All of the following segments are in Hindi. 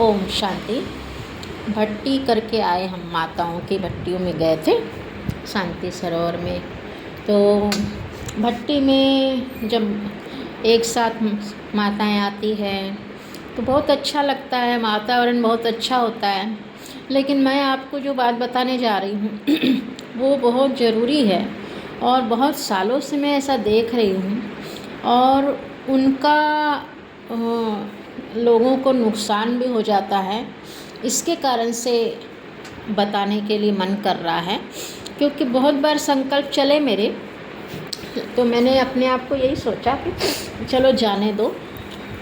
ओम शांति। भट्टी करके आए हम, माताओं की भट्टियों में गए थे शांति सरोवर में। तो भट्टी में जब एक साथ माताएं आती हैं तो बहुत अच्छा लगता है, वातावरण बहुत अच्छा होता है। लेकिन मैं आपको जो बात बताने जा रही हूँ वो बहुत ज़रूरी है और बहुत सालों से मैं ऐसा देख रही हूँ और उनका लोगों को नुकसान भी हो जाता है। इसके कारण से बताने के लिए मन कर रहा है, क्योंकि बहुत बार संकल्प चले मेरे, तो मैंने अपने आप को यही सोचा कि चलो जाने दो।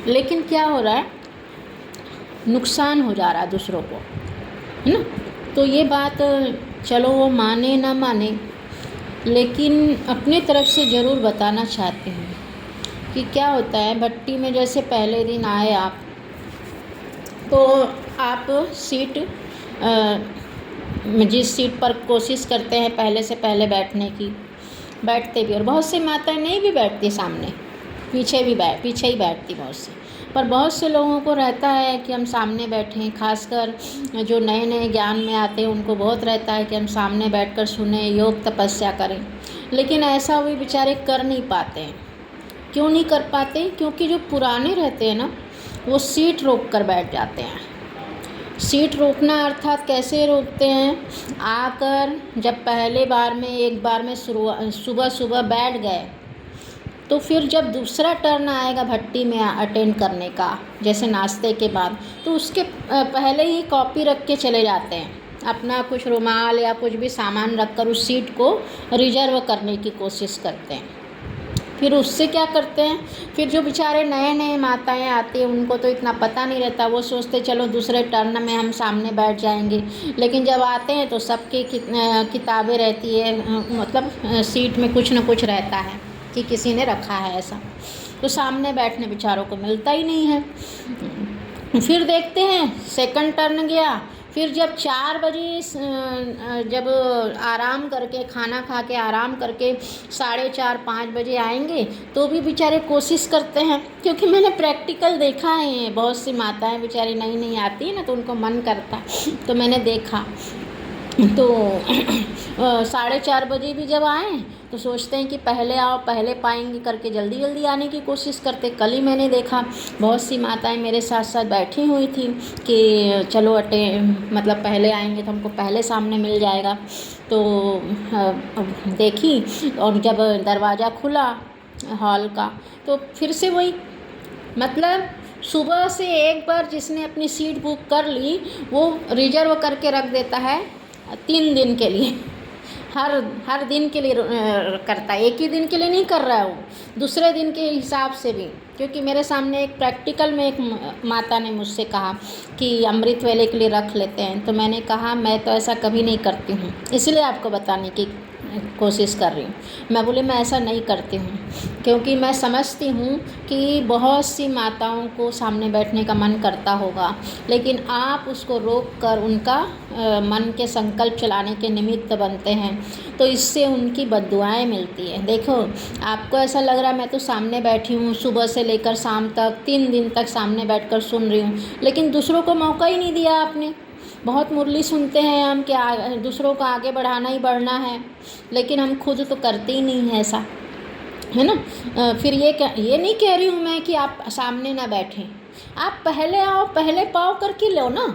लेकिन क्या हो रहा है, नुकसान हो जा रहा है दूसरों को, है ना। तो ये बात चलो वो माने ना माने, लेकिन अपनी तरफ से ज़रूर बताना चाहते हैं कि क्या होता है। भट्टी में जैसे पहले दिन आए आप, तो आप सीट जिस सीट पर कोशिश करते हैं पहले से पहले बैठने की, बैठते भी, और बहुत सी माताएं नहीं भी बैठती सामने, पीछे ही बैठती बहुत सी। पर बहुत से लोगों को रहता है कि हम सामने बैठें, खासकर जो नए नए ज्ञान में आते हैं उनको बहुत रहता है कि हम सामने बैठकर सुने, योग तपस्या करें। लेकिन ऐसा वे बेचारे कर नहीं पाते हैं। क्यों नहीं कर पाते? क्योंकि जो पुराने रहते हैं ना, वो सीट रोक कर बैठ जाते हैं। सीट रोकना अर्थात कैसे रोकते हैं? आकर जब पहले बार में एक बार में सुबह सुबह बैठ गए, तो फिर जब दूसरा टर्न आएगा भट्टी में अटेंड करने का, जैसे नाश्ते के बाद, तो उसके पहले ही कॉपी रख के चले जाते हैं। अपना कुछ रुमाल या कुछ भी सामान रखकर उस सीट को रिजर्व करने की कोशिश करते हैं। फिर उससे क्या करते हैं, फिर जो बेचारे नए नए माताएं आती हैं उनको तो इतना पता नहीं रहता, वो सोचते चलो दूसरे टर्न में हम सामने बैठ जाएंगे। लेकिन जब आते हैं तो सबकी किताबें रहती है, मतलब सीट में कुछ न कुछ रहता है कि किसी ने रखा है ऐसा, तो सामने बैठने बेचारों को मिलता ही नहीं है। फिर देखते हैं सेकंड टर्न गया, फिर जब 4 बजे जब आराम करके, खाना खा के आराम करके 4:30-5 बजे आएंगे, तो भी बेचारे कोशिश करते हैं। क्योंकि मैंने प्रैक्टिकल देखा है, बहुत सी माताएं बेचारी नई नई आती है ना, तो उनको मन करता, तो मैंने देखा। तो 4:30 बजे भी जब आएँ तो सोचते हैं कि पहले आओ, पहले पाएंगे करके जल्दी जल्दी आने की कोशिश करते। कल ही मैंने देखा बहुत सी माताएं मेरे साथ साथ बैठी हुई थी कि चलो मतलब पहले आएंगे तो हमको पहले सामने मिल जाएगा। तो देखी, और जब दरवाज़ा खुला हॉल का, तो फिर से वही, मतलब सुबह से एक बार जिसने अपनी सीट बुक कर ली, वो रिजर्व करके रख देता है 3 दिन के लिए। हर दिन के लिए करता है, एक ही दिन के लिए नहीं कर रहा है, वो दूसरे दिन के हिसाब से भी। क्योंकि मेरे सामने एक प्रैक्टिकल में एक माता ने मुझसे कहा कि अमृत वेले के लिए रख लेते हैं, तो मैंने कहा मैं तो ऐसा कभी नहीं करती हूँ, इसलिए आपको बताने की कोशिश कर रही हूँ। मैं बोली मैं ऐसा नहीं करती हूँ, क्योंकि मैं समझती हूँ कि बहुत सी माताओं को सामने बैठने का मन करता होगा, लेकिन आप उसको रोक कर उनका मन के संकल्प चलाने के निमित्त बनते हैं, तो इससे उनकी बद्दुआएं मिलती है। देखो, आपको ऐसा लग रहा है मैं तो सामने बैठी हूँ, सुबह से लेकर शाम तक 3 दिन तक सामने बैठकर सुन रही हूँ, लेकिन दूसरों को मौका ही नहीं दिया आपने। बहुत मुरली सुनते हैं हम कि दूसरों को आगे बढ़ाना ही बढ़ना है, लेकिन हम खुद तो करते ही नहीं है ऐसा, है ना। फिर ये नहीं कह रही हूँ मैं कि आप सामने ना बैठें, आप पहले आओ, पहले पाव करके लो ना।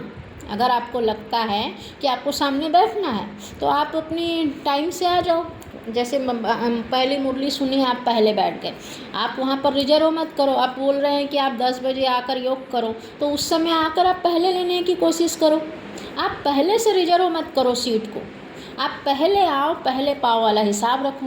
अगर आपको लगता है कि आपको सामने बैठना है तो आप अपनी टाइम से आ जाओ। जैसे पहली मुरली सुनी, आप पहले बैठ गए, आप वहाँ पर रिजर्व मत करो। आप बोल रहे हैं कि आप 10 बजे आकर योग करो, तो उस समय आकर आप पहले लेने की कोशिश करो। आप पहले से रिजर्व मत करो सीट को, आप पहले आओ, पहले पाव वाला हिसाब रखो,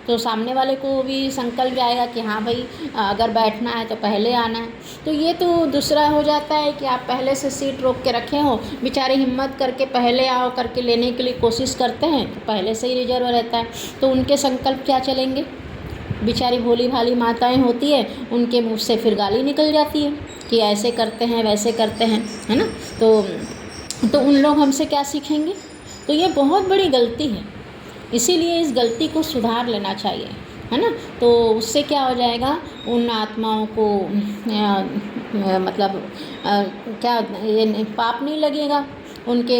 तो सामने वाले को भी संकल्प जाएगा कि हाँ भाई, अगर बैठना है तो पहले आना है। तो ये तो दूसरा हो जाता है कि आप पहले से सीट रोक के रखे हो, बेचारे हिम्मत करके पहले आओ करके लेने के लिए कोशिश करते हैं, तो पहले से ही रिजर्व रहता है, तो उनके संकल्प क्या चलेंगे। बेचारी भोली भाली माताएं होती है, उनके मुँह से फिर गाली निकल जाती है कि ऐसे करते हैं, वैसे करते हैं, है ना। तो उन लोग हमसे क्या सीखेंगे? तो ये बहुत बड़ी गलती है, इसीलिए इस गलती को सुधार लेना चाहिए, है ना। तो उससे क्या हो जाएगा, उन आत्माओं को मतलब क्या ये पाप नहीं लगेगा, उनके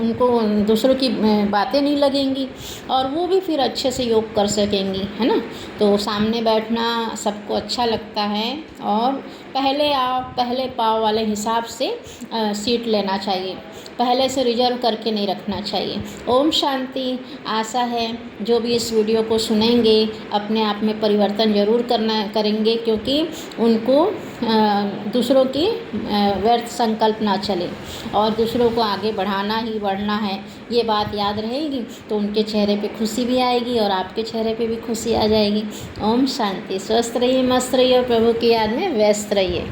उनको दूसरों की बातें नहीं लगेंगी, और वो भी फिर अच्छे से योग कर सकेंगी, है ना। तो सामने बैठना सबको अच्छा लगता है, और पहले आओ पहले पाओ वाले हिसाब से सीट लेना चाहिए, पहले से रिजर्व करके नहीं रखना चाहिए। ओम शांति। आशा है जो भी इस वीडियो को सुनेंगे अपने आप में परिवर्तन ज़रूर करेंगे, क्योंकि उनको दूसरों की व्यर्थ संकल्प ना चले और दूसरों को आगे बढ़ना है, ये बात याद रहेगी तो उनके चेहरे पे खुशी भी आएगी और आपके चेहरे पे भी खुशी आ जाएगी। ओम शांति। स्वस्थ रहिए, मस्त रहिए और प्रभु की याद में व्यस्त रहिए।